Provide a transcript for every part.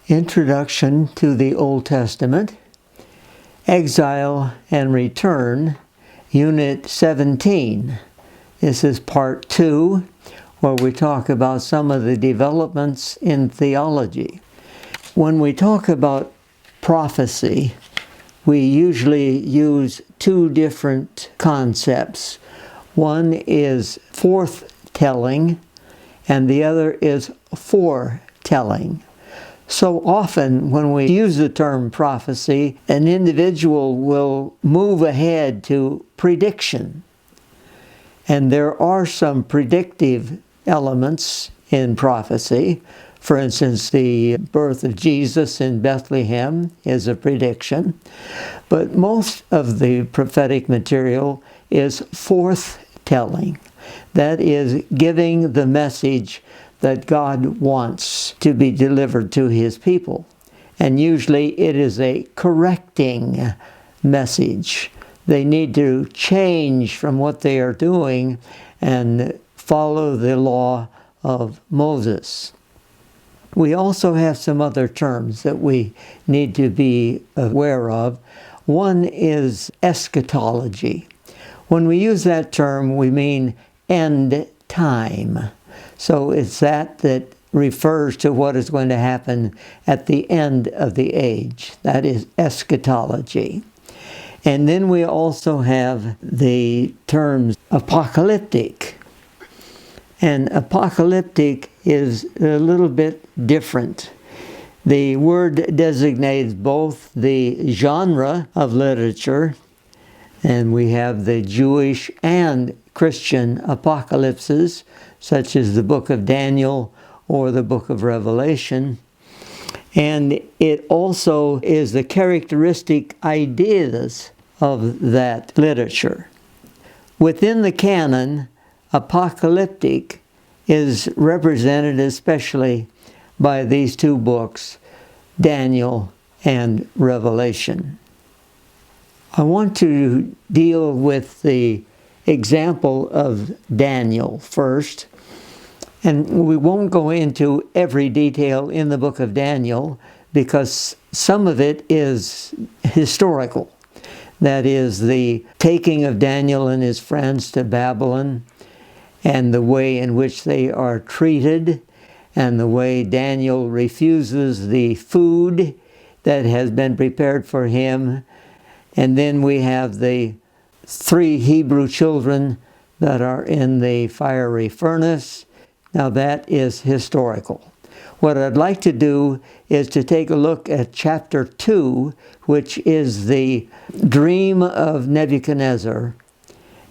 Introduction to the Old Testament, Exile and Return, Unit 17. This is Part 2, where we talk about some of the developments in theology. When we talk about prophecy, we usually use two different concepts. One is forthtelling, and the other is foretelling. So often when we use the term prophecy, an individual will move ahead to prediction. And there are some predictive elements in prophecy. For instance, the birth of Jesus in Bethlehem is a prediction. But most of the prophetic material is forthtelling. That is, giving the message that God wants to be delivered to His people. And usually it is a correcting message. They need to change from what they are doing and follow the law of Moses. We also have some other terms that we need to be aware of. One is eschatology. When we use that term, we mean end time. So it's that refers to what is going to happen at the end of the age. That is eschatology. And then we also have the terms apocalyptic. And apocalyptic is a little bit different. The word designates both the genre of literature, and we have the Jewish and Christian apocalypses, such as the book of Daniel or the book of Revelation. And it also is the characteristic ideas of that literature. Within the canon, apocalyptic is represented especially by these two books, Daniel and Revelation. I want to deal with the example of Daniel first. And we won't go into every detail in the book of Daniel because some of it is historical. That is, the taking of Daniel and his friends to Babylon, and the way in which they are treated, and the way Daniel refuses the food that has been prepared for him. And then we have the 3 Hebrew children that are in the fiery furnace. Now that is historical. What I'd like to do is to take a look at chapter 2, which is the dream of Nebuchadnezzar,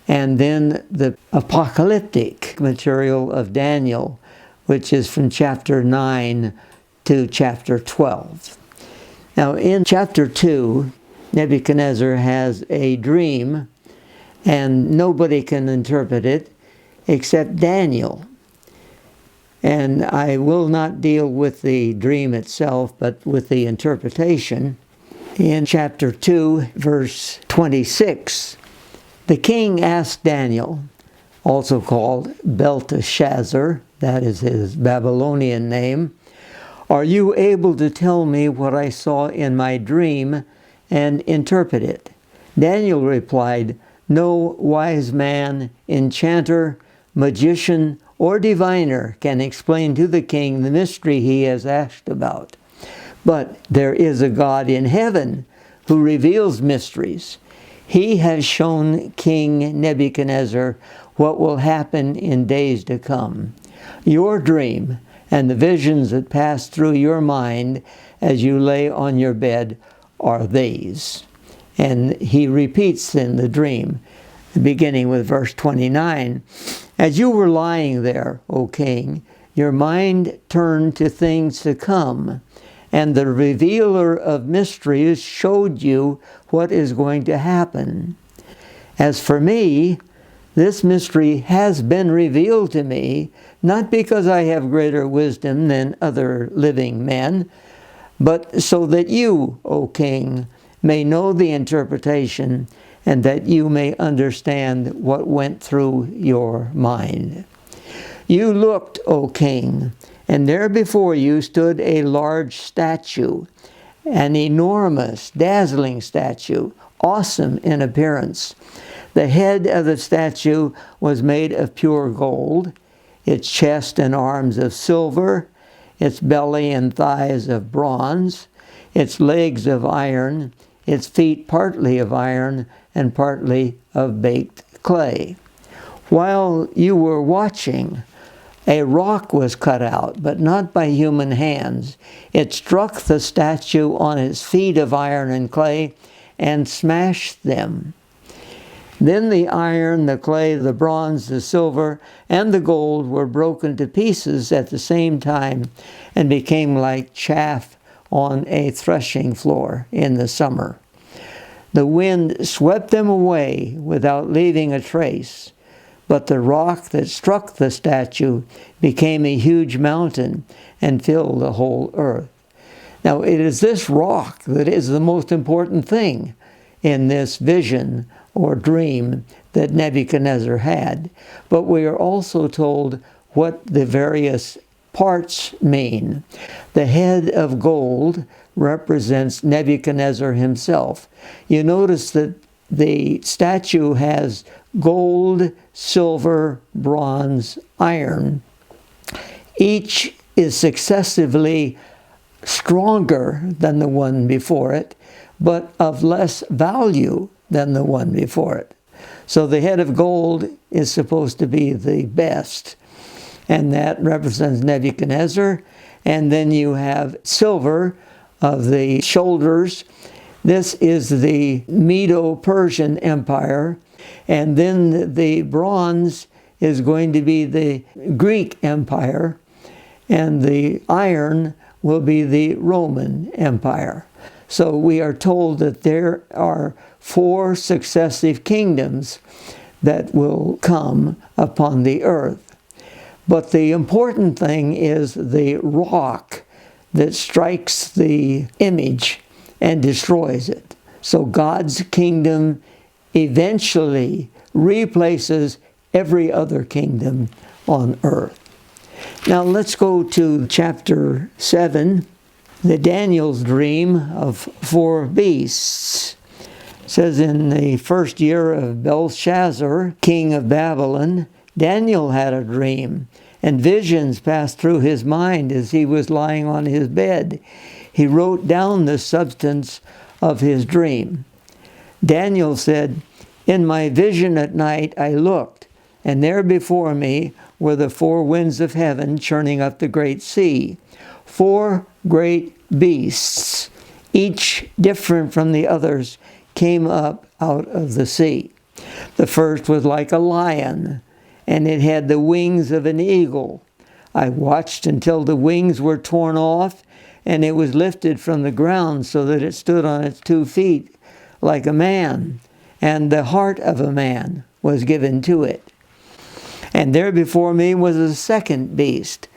and then the apocalyptic material of Daniel, which is from chapter 9 to chapter 12. Now in chapter 2, Nebuchadnezzar has a dream, and nobody can interpret it except Daniel. And I will not deal with the dream itself, but with the interpretation. In chapter 2, verse 26, the king asked Daniel, also called Belteshazzar, that is his Babylonian name, "Are you able to tell me what I saw in my dream and interpret it?" Daniel replied, "No wise man, enchanter, magician, or diviner can explain to the king the mystery he has asked about. But there is a God in heaven who reveals mysteries. He has shown King Nebuchadnezzar what will happen in days to come. Your dream and the visions that pass through your mind as you lay on your bed are these." And he repeats in the dream, beginning with verse 29, "As you were lying there, O king, your mind turned to things to come, and the revealer of mysteries showed you what is going to happen. As for me, this mystery has been revealed to me, not because I have greater wisdom than other living men, but so that you, O king, may know the interpretation, and that you may understand what went through your mind. You looked, O king, And there before you stood a large statue, an enormous, dazzling statue, awesome in appearance. The head of the statue was made of pure gold, its chest and arms of silver, its belly and thighs of bronze, its legs of iron, its feet partly of iron and partly of baked clay. While you were watching, a rock was cut out, but not by human hands. It struck the statue on its feet of iron and clay and smashed them. Then the iron, the clay, the bronze, the silver, and the gold were broken to pieces at the same time and became like chaff on a threshing floor in the summer. The wind swept them away without leaving a trace, but the rock that struck the statue became a huge mountain and filled the whole earth. Now, it is this rock that is the most important thing in this vision or dream that Nebuchadnezzar had. But we are also told what the various parts mean. The head of gold represents Nebuchadnezzar himself. You notice that the statue has gold, silver, bronze, iron. Each is successively stronger than the one before it, but of less value than the one before it. So the head of gold is supposed to be the best, and that represents Nebuchadnezzar. And then you have silver of the shoulders. This is the Medo-Persian Empire. And then the bronze is going to be the Greek Empire, and the iron will be the Roman Empire. So we are told that there are 4 successive kingdoms that will come upon the earth. But the important thing is the rock that strikes the image and destroys it. So God's kingdom eventually replaces every other kingdom on earth. Now let's go to chapter 7, the Daniel's dream of 4 beasts. It says, in the first year of Belshazzar, king of Babylon, Daniel had a dream, and visions passed through his mind as he was lying on his bed. He wrote down the substance of his dream. Daniel said, in my vision at night I looked, and there before me were the 4 winds of heaven churning up the great sea. 4 great beasts, each different from the others, came up out of the sea. The first was like a lion, and it had the wings of an eagle. I watched until the wings were torn off, and it was lifted from the ground so that it stood on its 2 feet like a man, and the heart of a man was given to it. And there before me was a second beast,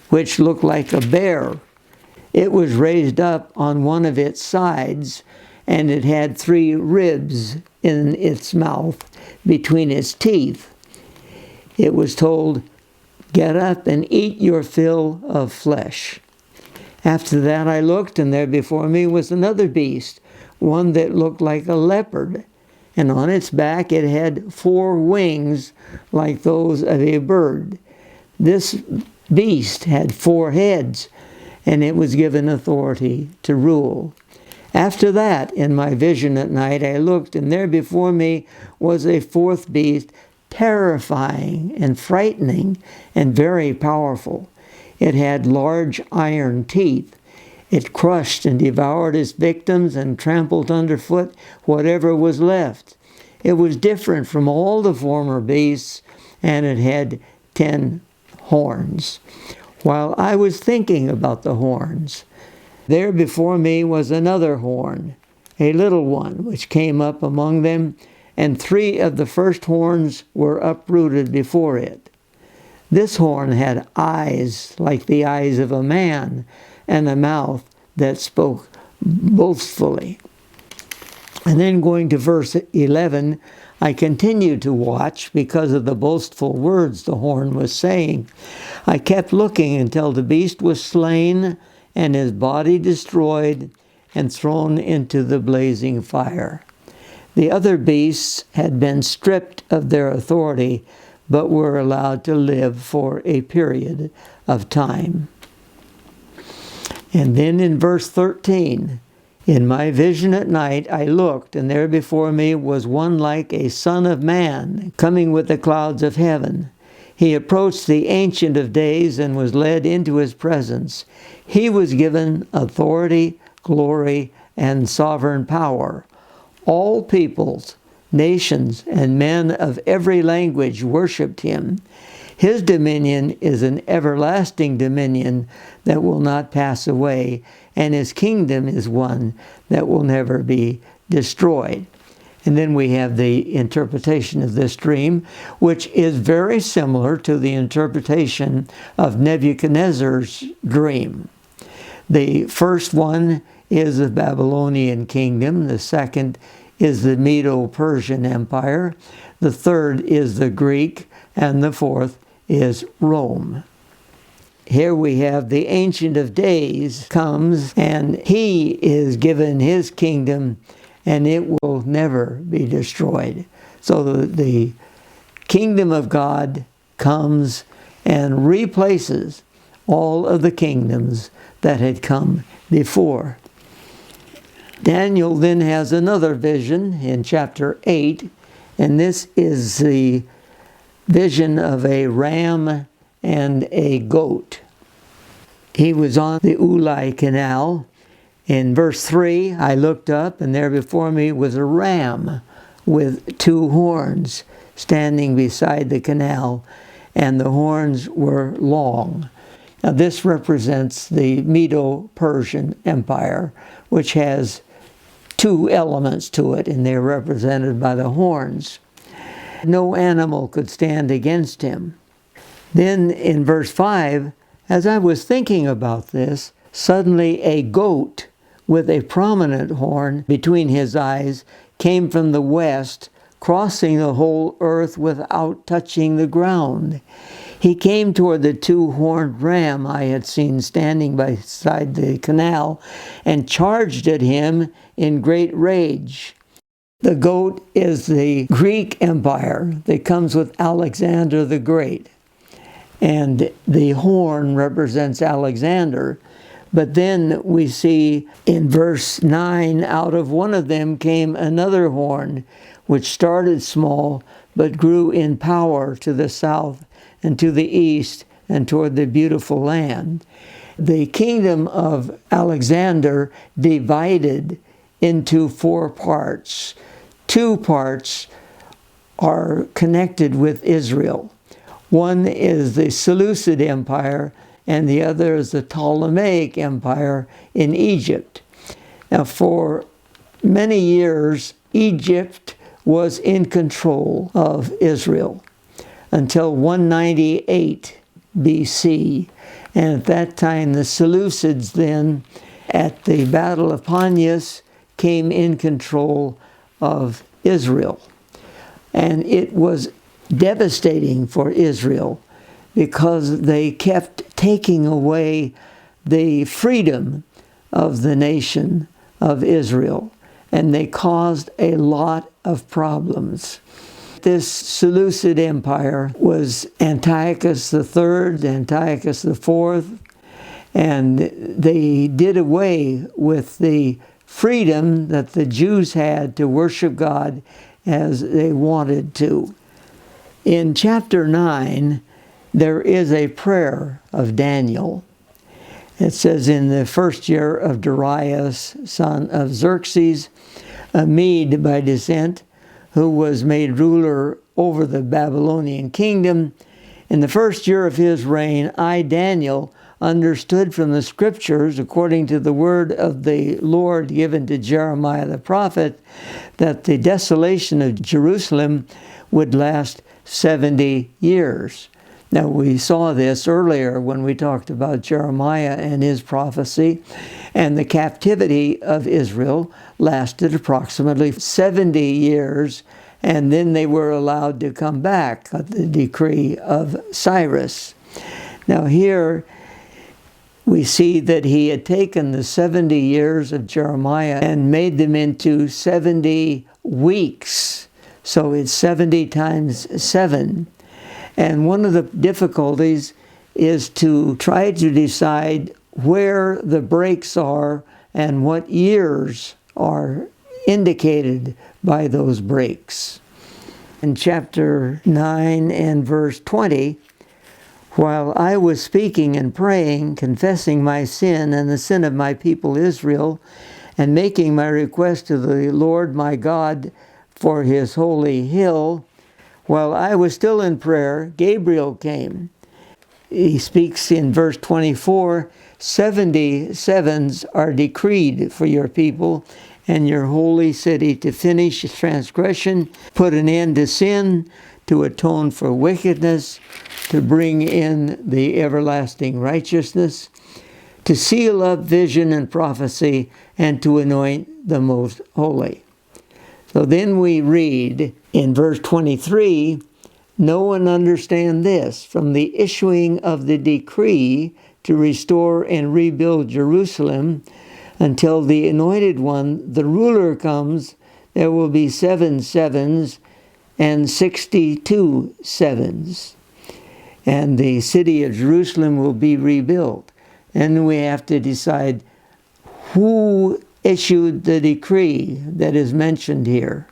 which looked like a bear. It was raised up on one of its sides, and it had 3 ribs in its mouth between its teeth. It was told, get up and eat your fill of flesh. After that I looked, and there before me was another beast, one that looked like a leopard, and on its back it had 4 wings like those of a bird. This beast had 4 heads, and it was given authority to rule. After that, in my vision at night, I looked, and there before me was a 4th beast, terrifying and frightening and very powerful. It had large iron teeth. It crushed and devoured its victims and trampled underfoot whatever was left. It was different from all the former beasts, and it had 10 horns. While I was thinking about the horns, there before me was another horn, a little one, which came up among them, and 3 of the first horns were uprooted before it. This horn had eyes like the eyes of a man, and a mouth that spoke boastfully. And then going to verse 11, I continued to watch because of the boastful words the horn was saying. I kept looking until the beast was slain and his body destroyed and thrown into the blazing fire. The other beasts had been stripped of their authority, but were allowed to live for a period of time. And then in verse 13, in my vision at night I looked, and there before me was one like a son of man, coming with the clouds of heaven. He approached the Ancient of Days and was led into his presence. He was given authority, glory, and sovereign power. All peoples, nations, and men of every language worshipped him. His dominion is an everlasting dominion that will not pass away, and his kingdom is one that will never be destroyed. And then we have the interpretation of this dream, which is very similar to the interpretation of Nebuchadnezzar's dream. The first one is the Babylonian kingdom. The second is the Medo-Persian Empire. The third is the Greek. And the fourth is Rome. Here we have the Ancient of Days comes, and he is given his kingdom, and it will never be destroyed. So the kingdom of God comes and replaces all of the kingdoms that had come before. Daniel then has another vision in chapter 8, and this is the vision of a ram and a goat. He was on the Ulai Canal. In verse 3, I looked up, and there before me was a ram with two horns standing beside the canal, and the horns were long. Now this represents the Medo-Persian Empire, which has two elements to it, and they're represented by the horns. No animal could stand against him. Then in verse 5, as I was thinking about this, suddenly a goat with a prominent horn between his eyes came from the west, crossing the whole earth without touching the ground. He came toward the two-horned ram I had seen standing beside the canal and charged at him in great rage. The goat is the Greek Empire that comes with Alexander the Great. And the horn represents Alexander. But then we see in verse 9, out of one of them came another horn, which started small, but grew in power to the south and to the east and toward the beautiful land. The kingdom of Alexander divided into 4 parts. 2 parts are connected with Israel. One is the Seleucid Empire, and the other is the Ptolemaic Empire in Egypt. Now, for many years, Egypt was in control of Israel until 198 BC. And at that time, the Seleucids then, at the Battle of Panias, came in control of Israel. And it was devastating for Israel because they kept taking away the freedom of the nation of Israel, and they caused a lot of problems. This Seleucid Empire was Antiochus III, Antiochus IV, and they did away with the freedom that the Jews had to worship God as they wanted to. In chapter 9, there is a prayer of Daniel. It says, in the first year of Darius, son of Xerxes, a Mede by descent, who was made ruler over the Babylonian kingdom, in the first year of his reign, I, Daniel, understood from the scriptures, according to the word of the Lord given to Jeremiah the prophet, that the desolation of Jerusalem would last 70 years. Now, we saw this earlier when we talked about Jeremiah and his prophecy, And the captivity of Israel lasted approximately 70 years, and then they were allowed to come back at the decree of Cyrus. Now here we see that he had taken the 70 years of Jeremiah and made them into 70 weeks. So it's 70 times 7. And one of the difficulties is to try to decide where the breaks are and what years are indicated by those breaks. In chapter 9 and verse 20, while I was speaking and praying, confessing my sin and the sin of my people Israel, and making my request to the Lord my God for his holy hill, while I was still in prayer, Gabriel came. He speaks in verse 24, 77s are decreed for your people and your holy city to finish transgression, put an end to sin, to atone for wickedness, to bring in the everlasting righteousness, to seal up vision and prophecy, and to anoint the most holy. So then we read in verse 23, no one understand this, from the issuing of the decree to restore and rebuild Jerusalem until the anointed one, the ruler, comes, there will be 7 sevens and 62 sevens. And the city of Jerusalem will be rebuilt. And we have to decide who issued the decree that is mentioned here.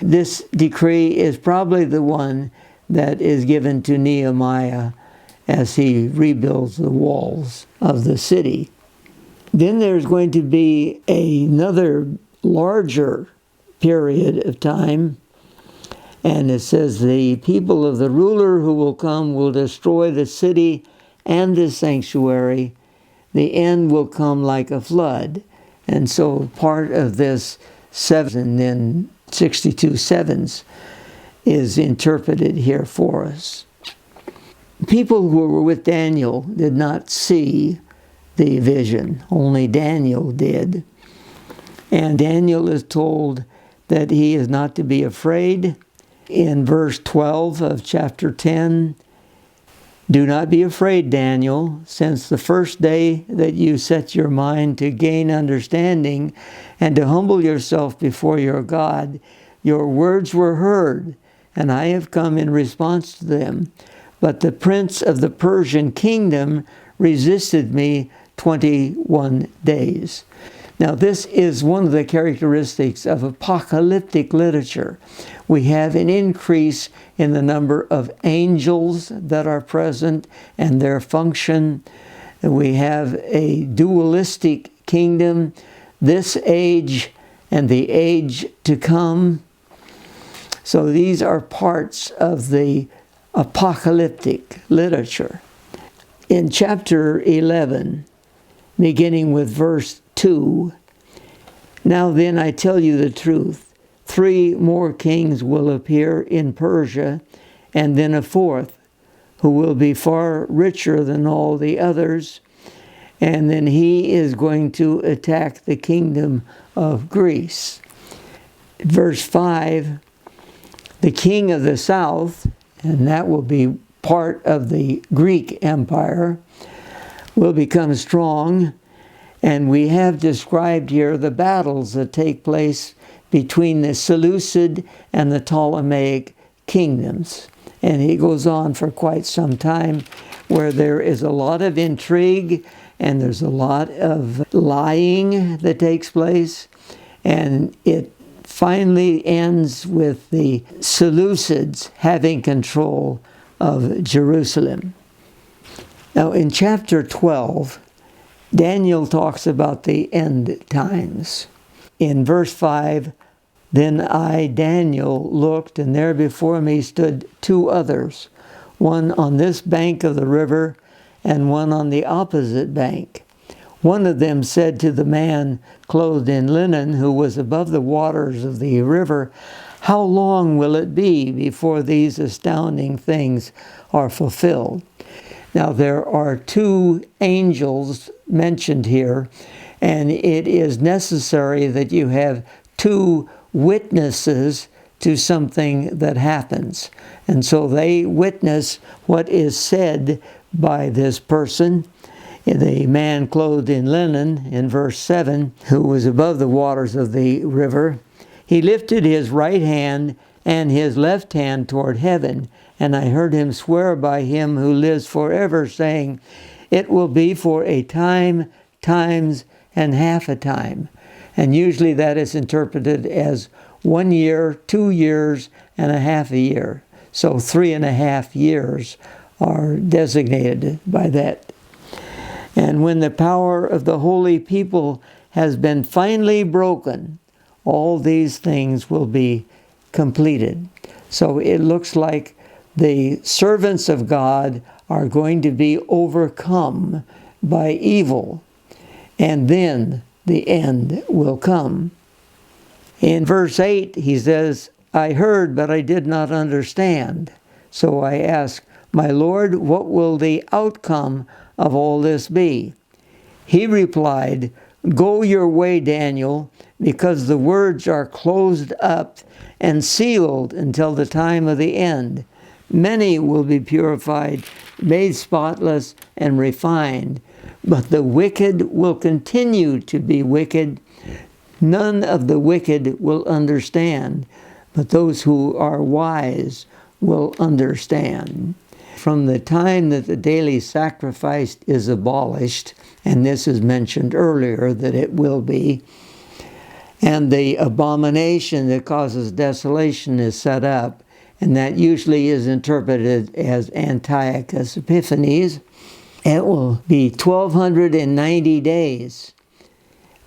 This decree is probably the one that is given to Nehemiah as he rebuilds the walls of the city. Then there's going to be another larger period of time, and it says the people of the ruler who will come will destroy the city and the sanctuary. The end will come like a flood. And so part of this 7 and then 62 sevens is interpreted here for us. People who were with Daniel did not see the vision. Only Daniel did. And Daniel is told that he is not to be afraid. In verse 12 of chapter 10, do not be afraid, Daniel, since the first day that you set your mind to gain understanding and to humble yourself before your God, your words were heard, and I have come in response to them. But the prince of the Persian kingdom resisted me 21 days. Now, this is one of the characteristics of apocalyptic literature. We have an increase in the number of angels that are present and their function. We have a dualistic kingdom, this age and the age to come. So these are parts of the apocalyptic literature. In chapter 11, beginning with verse 2, now then I tell you the truth, 3 more kings will appear in Persia, and then a 4th, who will be far richer than all the others, and then he is going to attack the kingdom of Greece. Verse 5, the king of the south, and that will be part of the Greek Empire, will become strong. And we have described here the battles that take place between the Seleucid and the Ptolemaic kingdoms. And he goes on for quite some time, where there is a lot of intrigue and there's a lot of lying that takes place. And it finally ends with the Seleucids having control of Jerusalem. Now in chapter 12, Daniel talks about the end times. In verse 5, then I, Daniel, looked, and there before me stood 2 others, one on this bank of the river and one on the opposite bank. One of them said to the man clothed in linen who was above the waters of the river, how long will it be before these astounding things are fulfilled? Now there are 2 angels mentioned here, And it is necessary that you have two witnesses to something that happens. And so they witness what is said by this person. The man clothed in linen, in verse 7, who was above the waters of the river, he lifted his right hand and his left hand toward heaven, and I heard him swear by him who lives forever, saying, it will be for a time, times, and half a time. And usually that is interpreted as 1 year, 2 years, and a half a year. So 3.5 years are designated by that. And when the power of the holy people has been finally broken, all these things will be completed. So it looks like the servants of God are going to be overcome by evil, and then the end will come. In verse 8, he says, I heard, but I did not understand. So I asked, my Lord, what will the outcome of all this be? He replied, go your way, Daniel, because the words are closed up and sealed until the time of the end. Many will be purified, made spotless, and refined, but the wicked will continue to be wicked. None of the wicked will understand, but those who are wise will understand. From the time that the daily sacrifice is abolished, and this is mentioned earlier that it will be, and the abomination that causes desolation is set up, and that usually is interpreted as Antiochus Epiphanes, it will be 1290 days.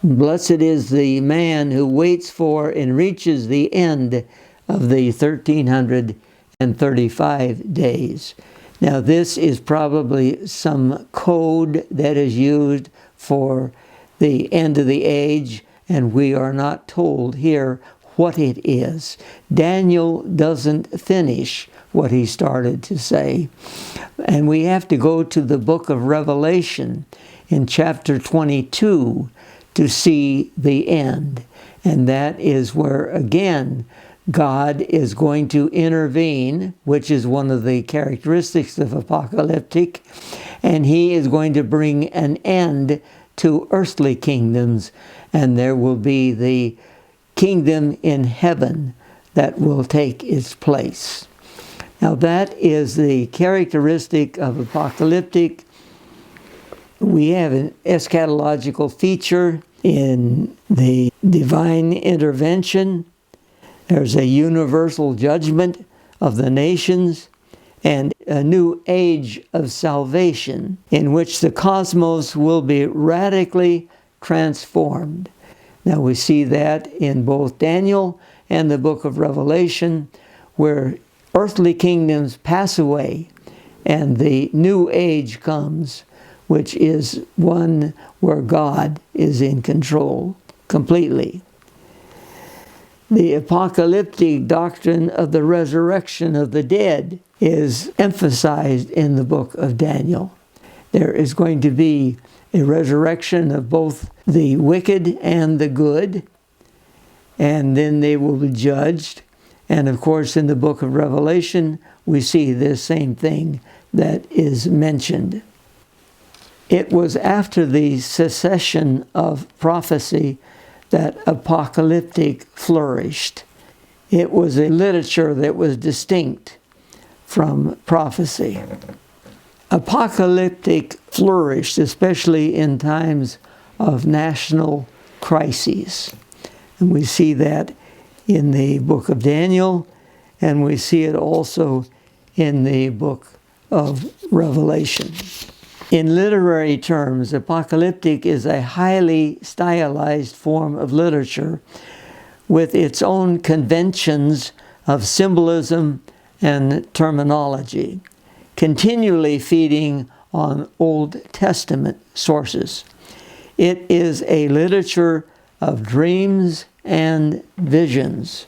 Blessed is the man who waits for and reaches the end of the 1335 days. Now this is probably some code that is used for the end of the age, and we are not told here what it is. Daniel doesn't finish what he started to say. And we have to go to the book of Revelation in chapter 22 to see the end. And that is where, again, God is going to intervene, which is one of the characteristics of apocalyptic, and he is going to bring an end to earthly kingdoms, and there will be the kingdom in heaven that will take its place. Now that is the characteristic of apocalyptic. We have an eschatological feature in the divine intervention. There's a universal judgment of the nations and a new age of salvation in which the cosmos will be radically transformed. Now we see that in both Daniel and the book of Revelation, where earthly kingdoms pass away and the new age comes, which is one where God is in control completely. The apocalyptic doctrine of the resurrection of the dead is emphasized in the book of Daniel. There is going to be a resurrection of both the wicked and the good, and then they will be judged. And of course, in the book of Revelation, we see this same thing that is mentioned. It was after the cessation of prophecy that apocalyptic flourished. It was a literature that was distinct from prophecy. Apocalyptic flourished, especially in times of national crises. And we see that in the book of Daniel, and we see it also in the book of Revelation. In literary terms, apocalyptic is a highly stylized form of literature with its own conventions of symbolism and terminology, continually feeding on Old Testament sources. It is a literature of dreams and visions.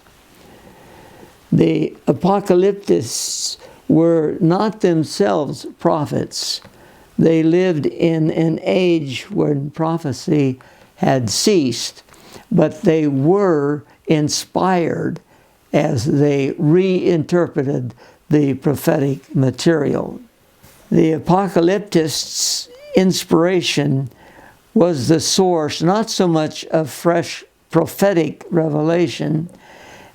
The apocalyptists were not themselves prophets. They lived in an age when prophecy had ceased, but they were inspired as they reinterpreted the prophetic material. The apocalyptists' inspiration was the source not so much of fresh prophetic revelation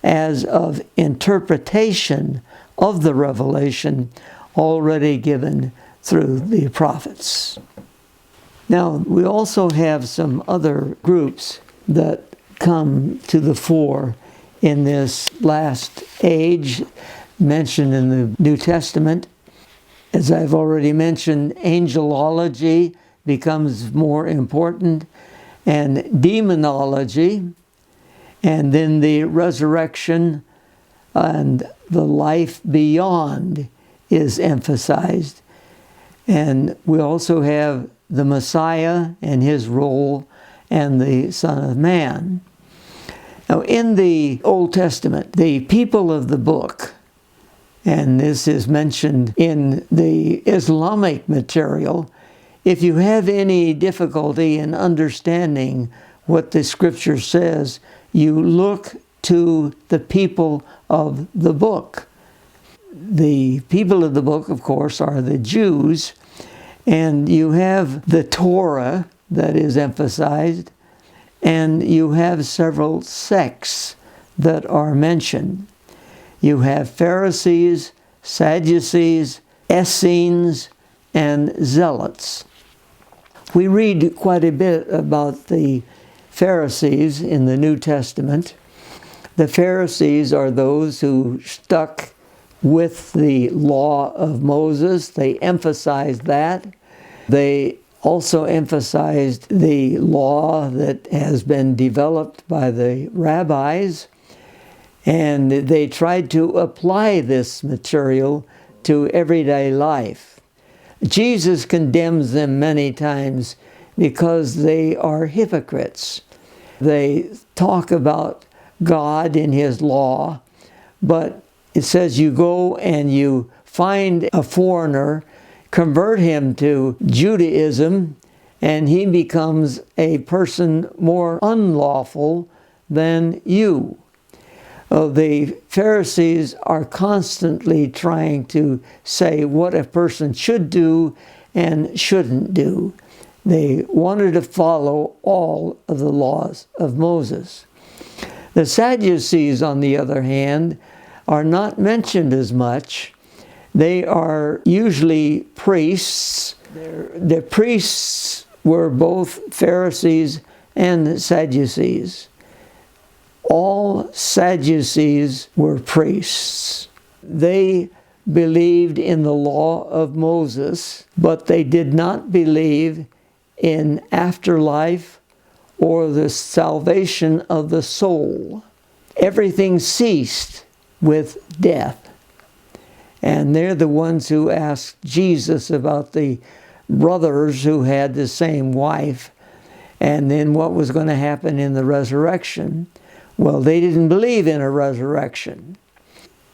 as of interpretation of the revelation already given through the prophets. Now, we also have some other groups that come to the fore in this last age mentioned in the New Testament. As I've already mentioned, angelology becomes more important, and demonology, and then the resurrection and the life beyond is emphasized. And we also have the Messiah and his role and the Son of Man. Now, in the Old Testament, the people of the book, and this is mentioned in the Islamic material, if you have any difficulty in understanding what the Scripture says, you look to the people of the book. The people of the book, of course, are the Jews, and you have the Torah that is emphasized, and you have several sects that are mentioned. You have Pharisees, Sadducees, Essenes, and Zealots. We read quite a bit about the Pharisees in the New Testament. The Pharisees are those who stuck with the law of Moses. They emphasized that. They also emphasized the law that has been developed by the rabbis, and they tried to apply this material to everyday life. Jesus condemns them many times because they are hypocrites. They talk about God in his law, but it says you go and you find a foreigner, convert him to Judaism, and he becomes a person more unlawful than you. The Pharisees are constantly trying to say what a person should do and shouldn't do. They wanted to follow all of the laws of Moses. The Sadducees, on the other hand, are not mentioned as much. They are usually priests. The priests were both Pharisees and Sadducees. All Sadducees were priests. They believed in the law of Moses, but they did not believe in afterlife or the salvation of the soul. Everything ceased with death. And they're the ones who asked Jesus about the brothers who had the same wife, and then what was going to happen in the resurrection. Well, they didn't believe in a resurrection.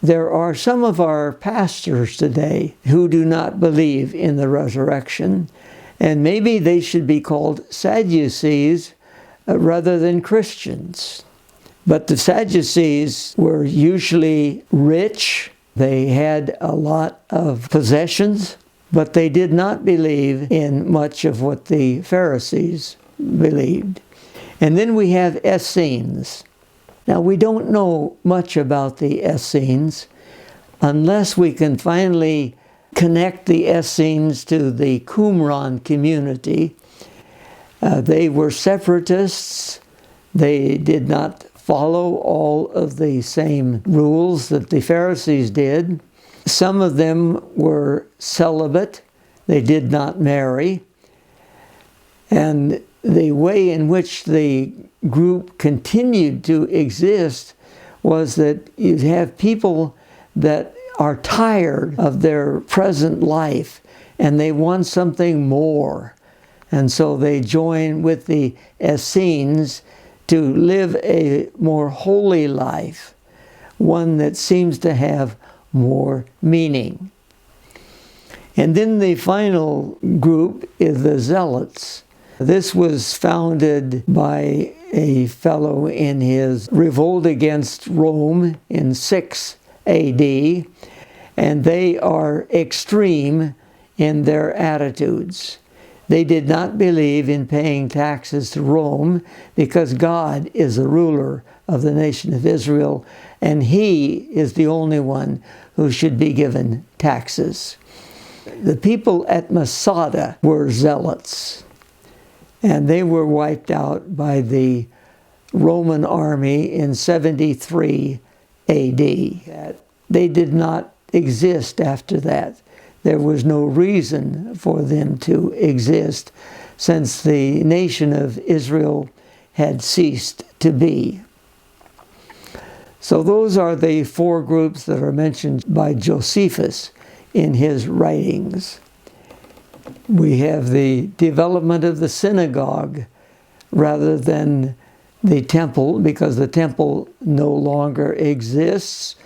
There are some of our pastors today who do not believe in the resurrection, and maybe they should be called Sadducees rather than Christians. But the Sadducees were usually rich. They had a lot of possessions, but they did not believe in much of what the Pharisees believed. And then we have Essenes. Now, we don't know much about the Essenes unless we can finally connect the Essenes to the Qumran community. They were separatists. They did not follow all of the same rules that the Pharisees did. Some of them were celibate. They did not marry. And the way in which the group continued to exist was that you have people that are tired of their present life and they want something more. And so they join with the Essenes to live a more holy life, one that seems to have more meaning. And then the final group is the Zealots. This was founded by a fellow in his revolt against Rome in 6 AD, and they are extreme in their attitudes. They did not believe in paying taxes to Rome because God is the ruler of the nation of Israel, and He is the only one who should be given taxes. The people at Masada were zealots, and they were wiped out by the Roman army in 73 AD. They did not exist after that. There was no reason for them to exist since the nation of Israel had ceased to be. So those are the four groups that are mentioned by Josephus in his writings. We have the development of the synagogue rather than the temple, because the temple no longer exists.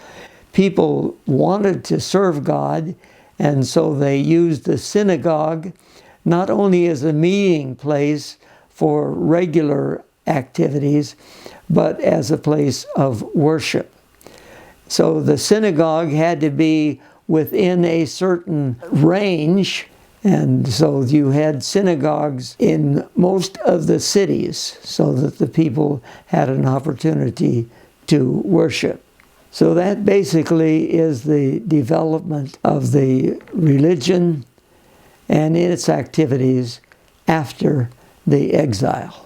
People wanted to serve God, and so they used the synagogue not only as a meeting place for regular activities, but as a place of worship. So the synagogue had to be within a certain range, and so you had synagogues in most of the cities so that the people had an opportunity to worship. So that basically is the development of the religion and its activities after the exile.